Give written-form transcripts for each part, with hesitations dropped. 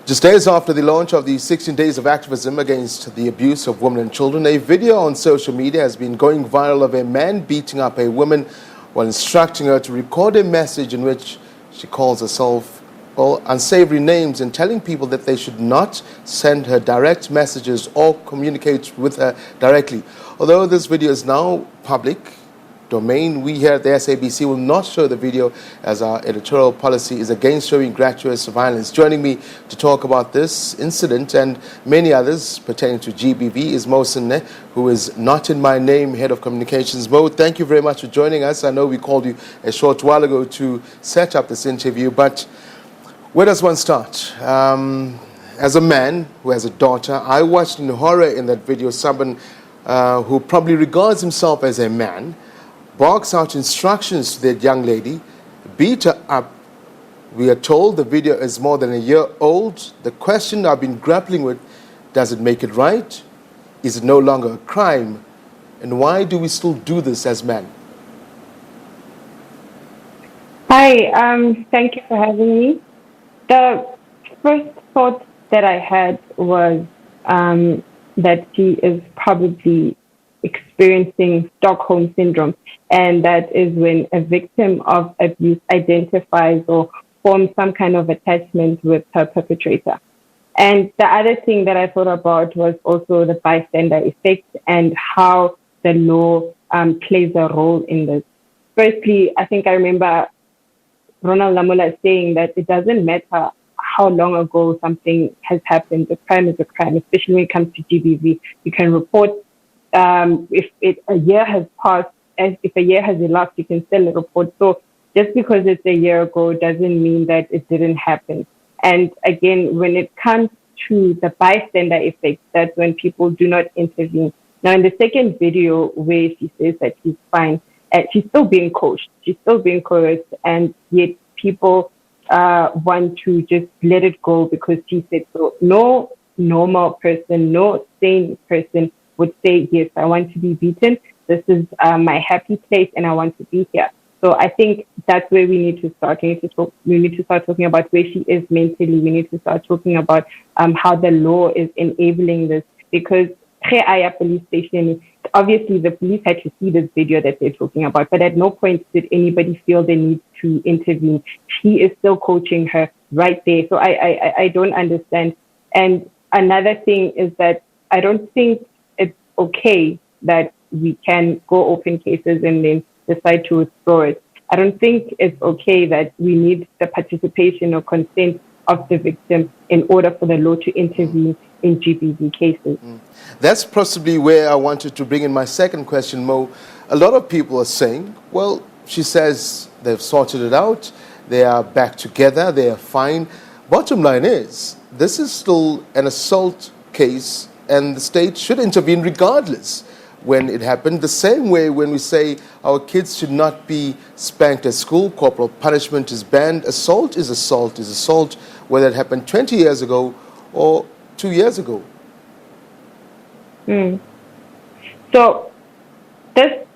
Just days after the launch of the 16 Days of Activism against the abuse of women and children, a video on social media has been going viral of a man beating up a woman while instructing her to record a message in which she calls herself all unsavory names and telling people that they should not send her direct messages or communicate with her directly. Although this video is now public domain, we here at the SABC will not show the video as our editorial policy is against showing gratuitous violence. Joining me to talk about this incident and many others pertaining to GBV is Senne, who is Not In My Name, Head of Communications. Mo, thank you very much for joining us. I know we called you a short while ago to set up this interview, but where does one start? As a man who has a daughter, I watched in horror in that video someone who probably regards himself as a man barks out instructions to that young lady, beat her up. We are told the video is more than a year old. The question I've been grappling with, does it make it right? Is it no longer a crime? And why do we still do this as men? Hi, thank you for having me. The first thought that I had was that she is probably experiencing Stockholm syndrome, and that is when a victim of abuse identifies or forms some kind of attachment with her perpetrator. And the other thing that I thought about was also the bystander effect and how the law plays a role in this. Firstly, I think I remember Ronald Lamola saying that it doesn't matter how long ago something has happened. The crime is a crime, especially when it comes to GBV. You can report if a year has passed, and if a year has elapsed, you can still report. So just because it's a year ago doesn't mean that it didn't happen. And again, when it comes to the bystander effect, that's when people do not intervene. Now, in the second video where she says that she's fine, she's still being coached, she's still being coerced, and yet people want to just let it go because she said so. No normal person, no sane person would say, yes, I want to be beaten. This is my happy place and I want to be here. So I think that's where we need to start. We need to start talking about where she is mentally. We need to start talking about how the law is enabling this. Because Aya police station, obviously the police had to see this video that they're talking about, but at no point did anybody feel the need to intervene. He is still coaching her right there. So I don't understand. And another thing is that I don't think it's okay that we can go open cases and then decide to withdraw it. I don't think it's okay that we need the participation or consent of the victim in order for the law to intervene in GBV cases. That's possibly where I wanted to bring in my second question, Mo. A lot of people are saying, well, she says they've sorted it out, they are back together, they are fine. Bottom line is, this is still an assault case and the state should intervene regardless when it happened. The same way when we say our kids should not be spanked at school, corporal punishment is banned. Assault is assault is assault, whether it happened 20 years ago or 2 years ago. So this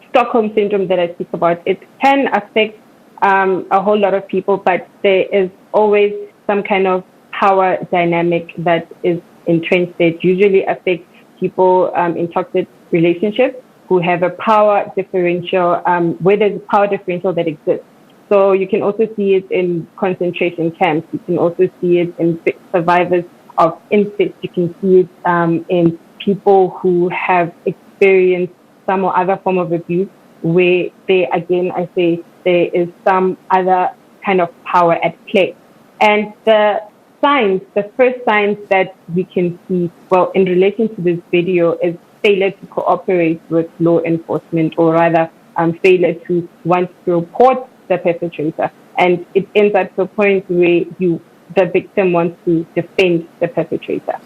Stockholm syndrome that I speak about, it can affect a whole lot of people, but there is always some kind of power dynamic that is entrenched that usually affects people in toxic relationships who have a power differential, where there's a power differential that exists. So you can also see it in concentration camps. You can also see it in survivors of incest. You can see it in people who have experienced some or other form of abuse, where they, again, I say there is some other kind of power at play. And the first signs that we can see, well, in relation to this video, is failure to cooperate with law enforcement, or rather failure to want to report the perpetrator. And it ends at the point where the victim wants to defend the perpetrator.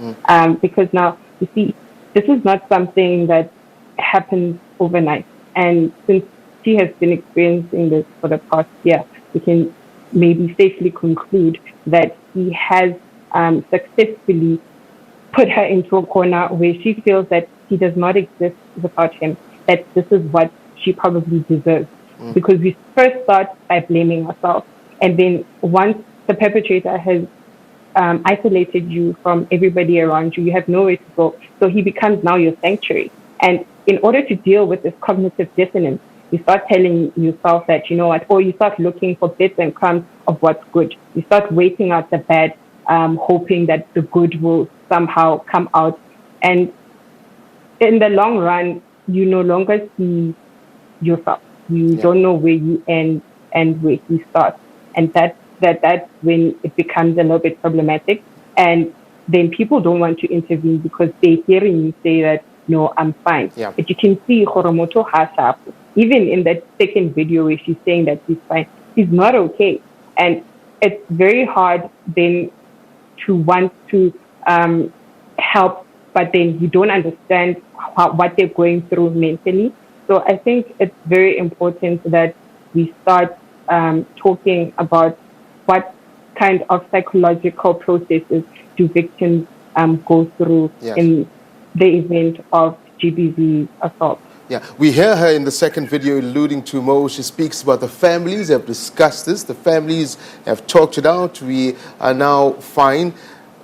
Because now, you see, this is not something that happens overnight. And since she has been experiencing this for the past year, we can maybe safely conclude that he has successfully put her into a corner where she feels that he does not exist without him, that this is what she probably deserves. Because we first start by blaming ourselves. And then once the perpetrator has isolated you from everybody around you. You have nowhere to go. So he becomes now your sanctuary. And in order to deal with this cognitive dissonance, you start telling yourself that, you know what, or you start looking for bits and crumbs of what's good. You start waiting out the bad, hoping that the good will somehow come out. And in the long run, you no longer see yourself. You don't know where you end and where you start. And that's when it becomes a little bit problematic. And then people don't want to intervene because they're hearing you say that, no, I'm fine. Yeah. But you can see Horomoto Hasap, even in that second video where she's saying that he's fine, he's not okay. And it's very hard then to want to help, but then you don't understand what they're going through mentally. So I think it's very important that we start talking about what kind of psychological processes do victims go through in the event of GBV assault. Yeah, we hear her in the second video alluding to Mo. She speaks about the families have discussed this. The families have talked it out. We are now fine.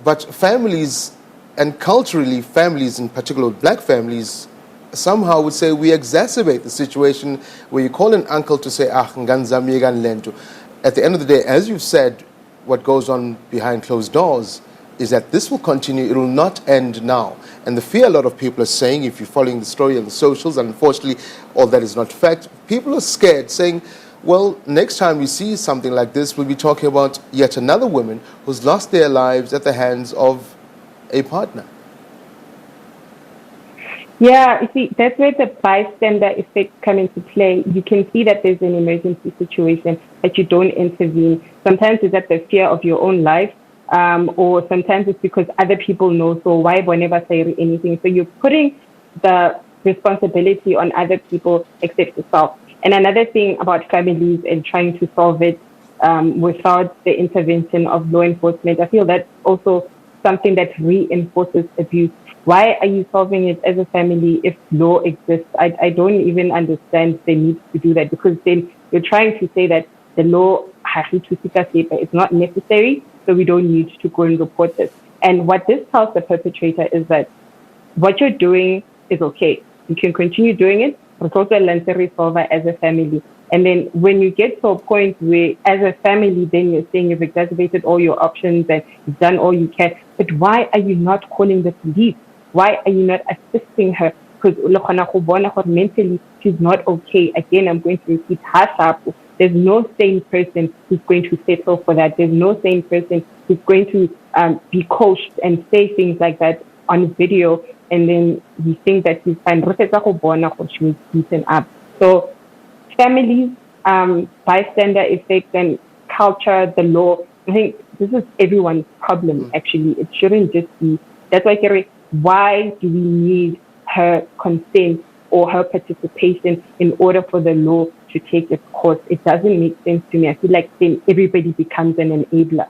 But families, and culturally families, in particular black families, somehow would say we exacerbate the situation where you call an uncle to say, at the end of the day, as you've said, what goes on behind closed doors is that this will continue. It will not end now. And the fear a lot of people are saying, if you're following the story on the socials, and unfortunately all that is not fact, people are scared, saying, well, next time we see something like this, we'll be talking about yet another woman who's lost their lives at the hands of a partner. Yeah, you see, that's where the bystander effect come into play. You can see that there's an emergency situation, but you don't intervene. Sometimes it's at the fear of your own life, or sometimes it's because other people know, so why whenever say anything? So you're putting the responsibility on other people except yourself. And another thing about families and trying to solve it without the intervention of law enforcement, I feel that's also something that reinforces abuse. Why are you solving it as a family if law exists? I don't even understand the need to do that, because then you're trying to say that the law is not necessary, so we don't need to go and report this. And what this tells the perpetrator is that what you're doing is okay. You can continue doing it, but also resolve as a family. And then when you get to a point where, as a family, then you're saying you've exacerbated all your options and you've done all you can, but why are you not calling the police? Why are you not assisting her? Because mentally, she's not okay. Again, I'm going to repeat, there's no sane person who's going to settle for that. There's no sane person who's going to be coached and say things like that on video, and then we think that he's fine. She was beaten up. So families, bystander effect, and culture, the law, I think this is everyone's problem, actually. It shouldn't just be. That's why, Kerry, why do we need her consent or her participation in order for the law to take its course? It doesn't make sense to me. I feel like then everybody becomes an enabler.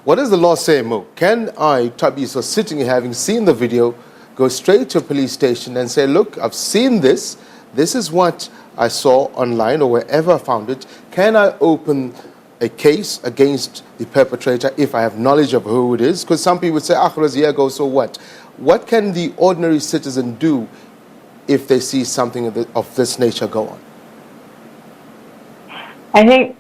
What does the law say, Mo? Can I, Tabiso, sitting here, having seen the video, go straight to a police station and say, look, I've seen this. This is what I saw online or wherever I found it. Can I open a case against the perpetrator if I have knowledge of who it is? Because some people would say, it was a year ago, so what? What can the ordinary citizen do if they see something of this nature go on? I think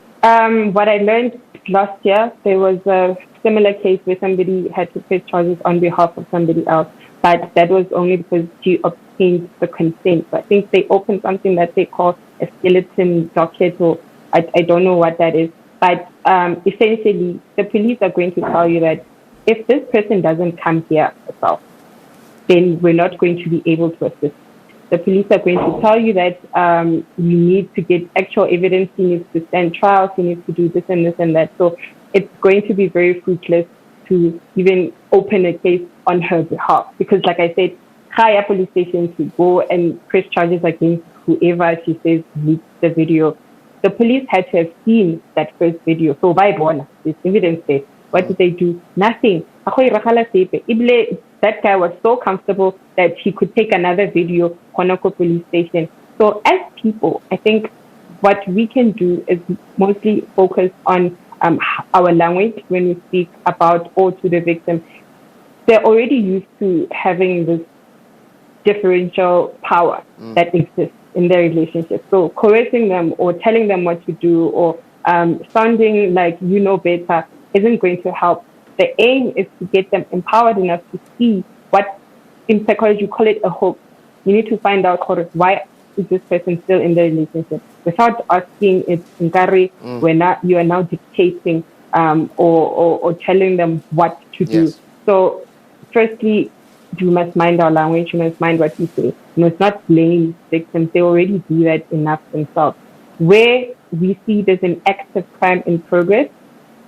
what I learned last year, there was a similar case where somebody had to press charges on behalf of somebody else, but that was only because she obtained the consent. So I think they opened something that they call a skeleton docket, or I don't know what that is. But essentially, the police are going to tell you that if this person doesn't come here herself, then we're not going to be able to assist. The police are going to tell you that you need to get actual evidence, you need to stand trials, you need to do this and this and that. So it's going to be very fruitless to even open a case on her behalf. Because like I said, higher police station to go and press charges against whoever she says leaked the video. The police had to have seen that first video. So by bona, there's evidence there. What did they do? Nothing. That guy was so comfortable that he could take another video on a police station. So as people, I think what we can do is mostly focus on our language when we speak about or to the victim. They're already used to having this differential power that exists in their relationship. So coercing them or telling them what to do or sounding like you know better isn't going to help. The aim is to get them empowered enough to see what, in psychology, you call it a hope. You need to find out why is this person still in the relationship without asking it you are now dictating or telling them what to do. Yes. So firstly, we must mind our language, we must mind what we say. You must not blame victims. They already do that enough themselves. Where we see there's an active crime in progress,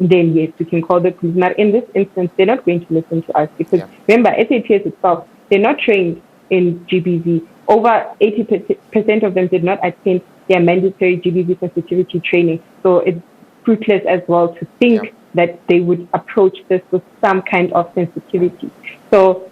then yes, we can call the police. Now, in this instance, they're not going to listen to us because remember, SAPS itself, they're not trained in GBV. Over 80% of them did not attend their mandatory GBV sensitivity training. So it's fruitless as well to think that they would approach this with some kind of sensitivity. So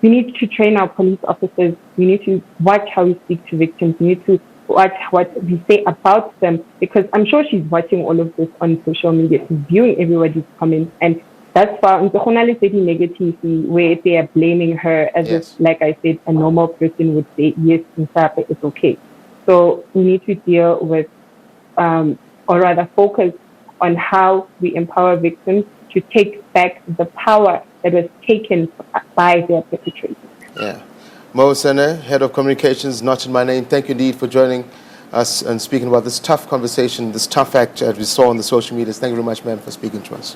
we need to train our police officers. We need to watch how we speak to victims. We need to watch what we say about them, because I'm sure she's watching all of this on social media. She's viewing everybody's comments, and that's far negativity where they are blaming her as if, like I said, a normal person would say, yes, it's okay. So we need to deal with, or rather focus on how we empower victims to take back the power that was taken by their perpetrators. Yeah. Senne, Head of Communications, Not in My Name, thank you indeed for joining us and speaking about this tough conversation, this tough act that we saw on the social media. Thank you very much, ma'am, for speaking to us.